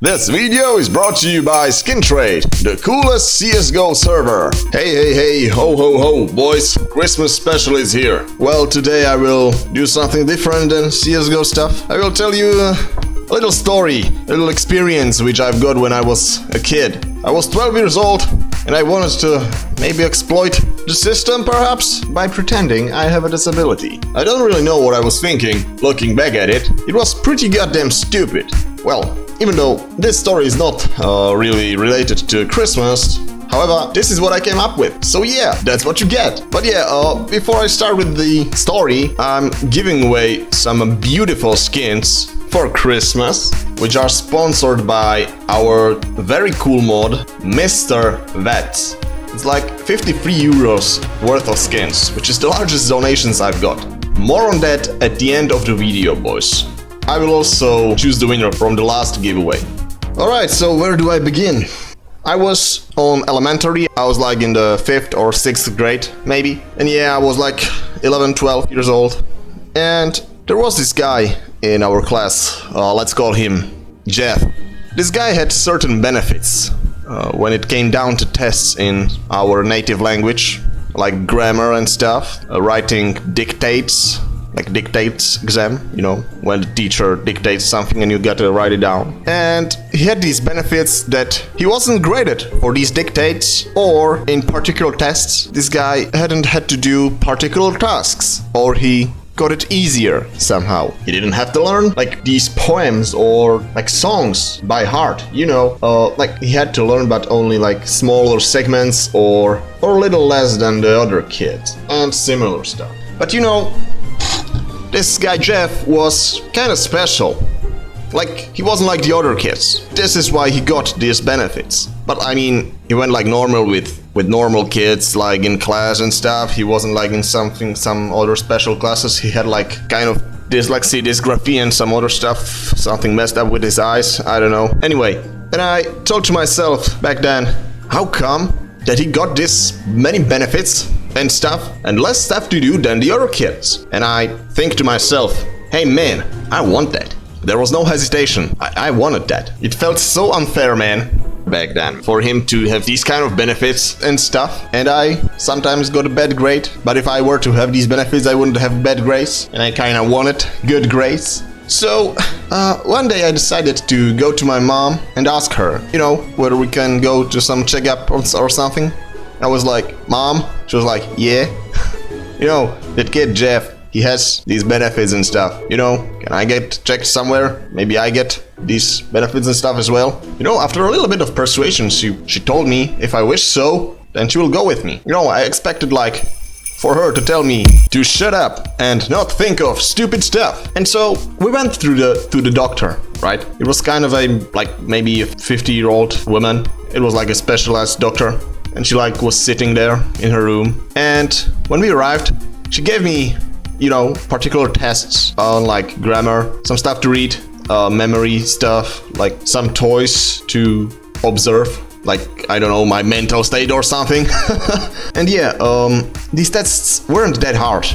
This video is brought to you by SkinTrade, the coolest CSGO server. Hey, ho ho ho, boys, Christmas special is here. Well, today I will do something different than CSGO stuff. I will tell you a little story, a little experience which I've got when I was a kid. I was 12 years old and I wanted to maybe exploit the system perhaps by pretending I have a disability. I don't really know what I was thinking, looking back at it. It was pretty goddamn stupid. Well, even though this story is not really related to Christmas, however, this is what I came up with. So yeah, that's what you get. But yeah, before I start with the story, I'm giving away some beautiful skins for Christmas, which are sponsored by our very cool mod, Mr. Wxdtz. It's like 53 euros worth of skins, which is the largest donations I've got. More on that at the end of the video, boys. I will also choose the winner from the last giveaway. Alright, so where do I begin? I was on elementary, I was like in the 5th or 6th grade, maybe. And yeah, I was like 11, 12 years old. And there was this guy in our class, let's call him Jeff. This guy had certain benefits when it came down to tests in our native language, like grammar and stuff, writing dictates. Like dictates exam, you know, when the teacher dictates something and you gotta write it down. And he had these benefits that he wasn't graded for these dictates or in particular tests. This guy hadn't had to do particular tasks, or he got it easier somehow. He didn't have to learn like these poems or like songs by heart, you know, like he had to learn but only like smaller segments or a little less than the other kids and similar stuff. But you know, this guy Jeff was kind of special. Like, he wasn't like the other kids. This is why he got these benefits. But I mean, he went like normal with normal kids, like in class and stuff. He wasn't like in some other special classes. He had like kind of dyslexia, dysgraphia and some other stuff. Something messed up with his eyes, I don't know. Anyway, and I thought to myself back then, how come that he got this many benefits and stuff and less stuff to do than the other kids? And I think to myself, hey man, I want that. There was no hesitation. I wanted that. It felt so unfair, man, back then, for him to have these kind of benefits and stuff. And I sometimes got a bad grade, but if I were to have these benefits, I wouldn't have bad grades, and I kind of wanted good grades. So, one day I decided to go to my mom and ask her, you know, whether we can go to some checkup or something. I was like, Mom? She was like, yeah. You know, that kid Jeff, he has these benefits and stuff. You know, can I get checked somewhere? Maybe I get these benefits and stuff as well. You know, after a little bit of persuasion, she told me if I wish so, then she will go with me. You know, I expected like for her to tell me to shut up and not think of stupid stuff. And so we went to the doctor, right? It was kind of a like maybe a 50-year-old woman. It was like a specialized doctor. And she like was sitting there in her room. And when we arrived, she gave me, you know, particular tests on like grammar, some stuff to read, memory stuff, like some toys to observe, like, I don't know, my mental state or something. And yeah, these tests weren't that hard.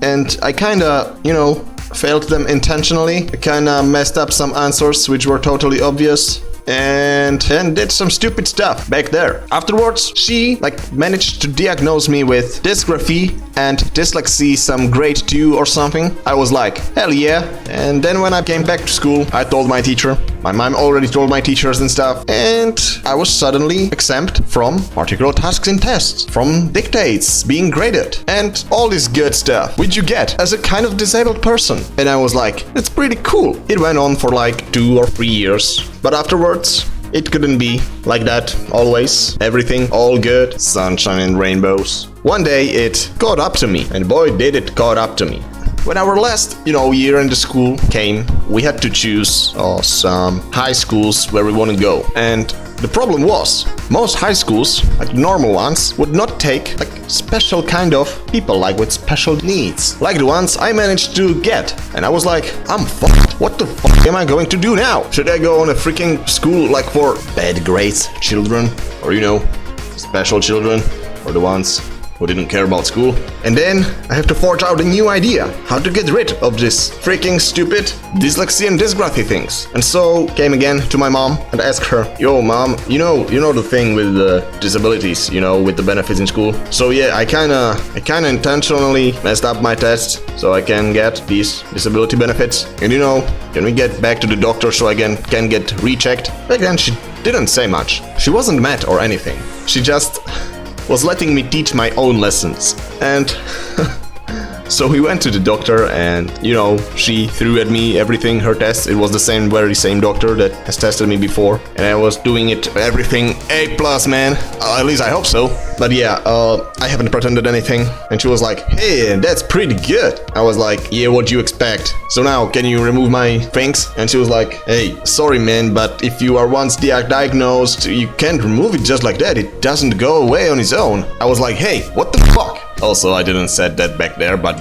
And I kinda, you know, failed them intentionally. I kinda messed up some answers which were totally obvious. And did some stupid stuff back there. Afterwards, she like managed to diagnose me with dysgraphia and dyslexia, some grade 2 or something. I was like, hell yeah. And then when I came back to school, I told my teacher. My mom already told my teachers and stuff. And I was suddenly exempt from particular tasks and tests, from dictates, being graded, and all this good stuff, which you get as a kind of disabled person. And I was like, it's pretty cool. It went on for like 2 or 3 years. But afterwards, it couldn't be like that always. Everything all good, sunshine and rainbows. One day it caught up to me, and boy did it caught up to me. When our last, you know, year in the school came, we had to choose some high schools where we want to go. And the problem was, most high schools, like normal ones, would not take like special kind of people, like with special needs, like the ones I managed to get. And I was like, I'm fucked. What the fuck am I going to do now? Should I go on a freaking school like for bad grades children, or you know, special children, or the ones who didn't care about school. And then I have to forge out a new idea how to get rid of this freaking stupid dyslexia and dysgraphy things. And so came again to my mom and asked her, yo mom, you know the thing with the disabilities, with the benefits in school. So yeah, I kinda intentionally messed up my test so I can get these disability benefits. And can we get back to the doctor so I can get rechecked? Back then she didn't say much. She wasn't mad or anything. She just was letting me teach my own lessons. And so we went to the doctor and, she threw at me everything, her tests. It was the very same doctor that has tested me before. And I was doing it, everything A+, man. At least I hope so. But yeah, I haven't pretended anything. And she was like, hey, that's pretty good. I was like, yeah, what do you expect? So now, can you remove my things? And she was like, hey, sorry man, but if you are once diagnosed, you can't remove it just like that. It doesn't go away on its own. I was like, hey, what the fuck? Also, I didn't said that back there, but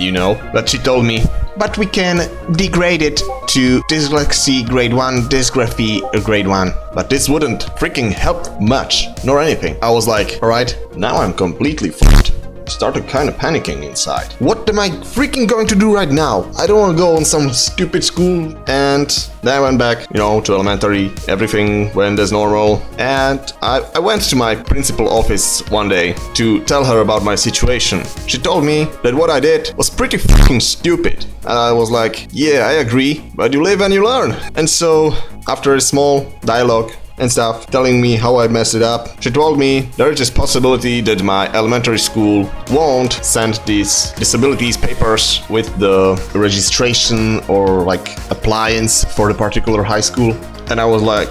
But she told me, but we can degrade it to dyslexia grade 1, dysgraphy grade 1. But this wouldn't freaking help much, nor anything. I was like, alright, now I'm completely fucked. Started kind of panicking inside. What am I freaking going to do right now? I don't want to go on some stupid school. And then I went back, to elementary. Everything went as normal. And I went to my principal office one day to tell her about my situation. She told me that what I did was pretty fucking stupid. And I was like, yeah, I agree, but you live and you learn. And so, after a small dialogue and stuff, telling me how I messed it up, she told me there is this possibility that my elementary school won't send these disabilities papers with the registration or appliance for the particular high school. And I was like,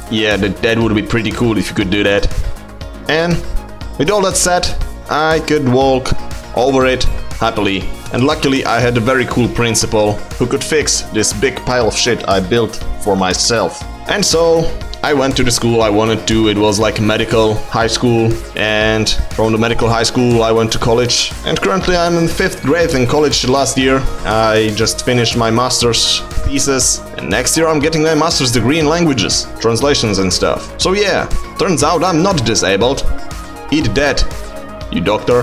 yeah, that would be pretty cool if you could do that. And with all that said, I could walk over it happily. And luckily I had a very cool principal who could fix this big pile of shit I built for myself. And so I went to the school I wanted to. It was like a medical high school, and from the medical high school I went to college, and currently I'm in 5th grade in college. Last year I just finished my master's thesis, and next year I'm getting my master's degree in languages, translations and stuff. So yeah, turns out I'm not disabled. Eat that, you doctor.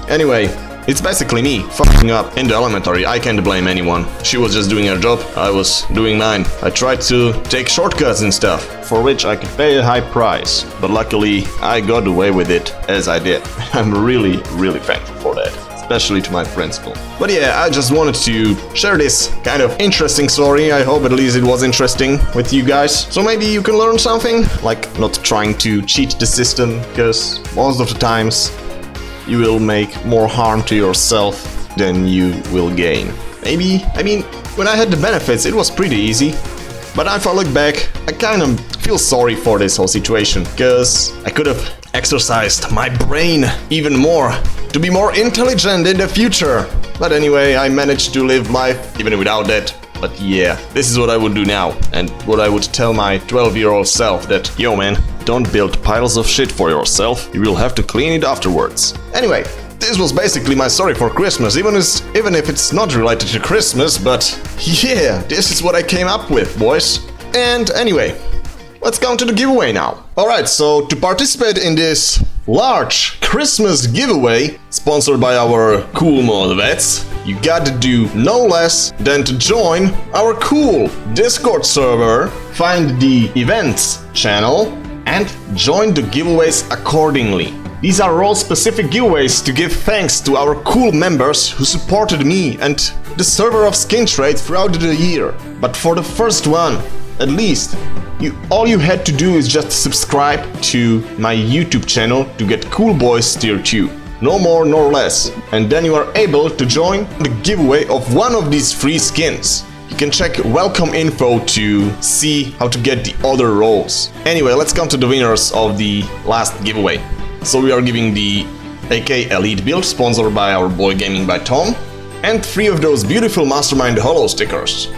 Anyway, it's basically me fucking up in the elementary. I can't blame anyone. She was just doing her job, I was doing mine. I tried to take shortcuts and stuff, for which I could pay a high price. But luckily, I got away with it as I did. I'm really, really thankful for that, especially to my principal. But yeah, I just wanted to share this kind of interesting story. I hope at least it was interesting with you guys. So maybe you can learn something, like not trying to cheat the system, because most of the times you will make more harm to yourself than you will gain. Maybe, when I had the benefits, it was pretty easy. But if I look back, I kind of feel sorry for this whole situation, because I could have exercised my brain even more to be more intelligent in the future. But anyway, I managed to live life even without that. But yeah, this is what I would do now, and what I would tell my 12-year-old self, that, yo man, don't build piles of shit for yourself, you will have to clean it afterwards. Anyway, this was basically my story for Christmas, even if it's not related to Christmas, but yeah, this is what I came up with, boys. And anyway, let's go to the giveaway now. Alright, so to participate in this large Christmas giveaway, sponsored by our cool Wxdtz, you gotta do no less than to join our cool Discord server, find the events channel, and join the giveaways accordingly. These are all specific giveaways to give thanks to our cool members who supported me and the server of Skin Trade throughout the year. But for the first one, at least, all you had to do is just subscribe to my YouTube channel to get Cool Boys Tier 2. No more nor less. And then you are able to join the giveaway of one of these free skins. You can check welcome info to see how to get the other roles. Anyway, let's come to the winners of the last giveaway. So we are giving the AK Elite build, sponsored by our boy Gaming by Tom, and 3 of those beautiful Mastermind Hollow stickers.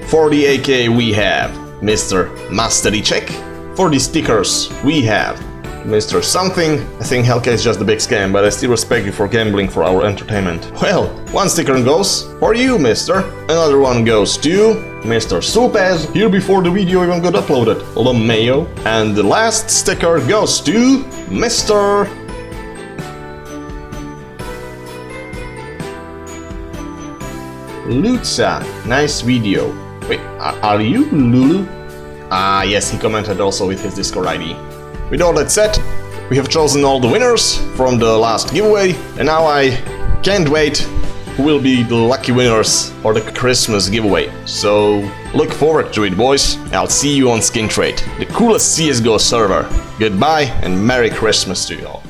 For the AK we have Mr. Mastery Check. For the stickers we have Mr. Something. I think Hellcat is just a big scam, but I still respect you for gambling for our entertainment. Well, one sticker goes for you, mister. Another one goes to Mr. Sulpez, here before the video even got uploaded, LeMayo. And the last sticker goes to Mr. Lutza, nice video. Wait, are you Lulu? Ah, yes, he commented also with his Discord ID. With all that said, we have chosen all the winners from the last giveaway, and now I can't wait who will be the lucky winners for the Christmas giveaway. So look forward to it, boys. I'll see you on Skin Trade, the coolest CSGO server. Goodbye and Merry Christmas to you all.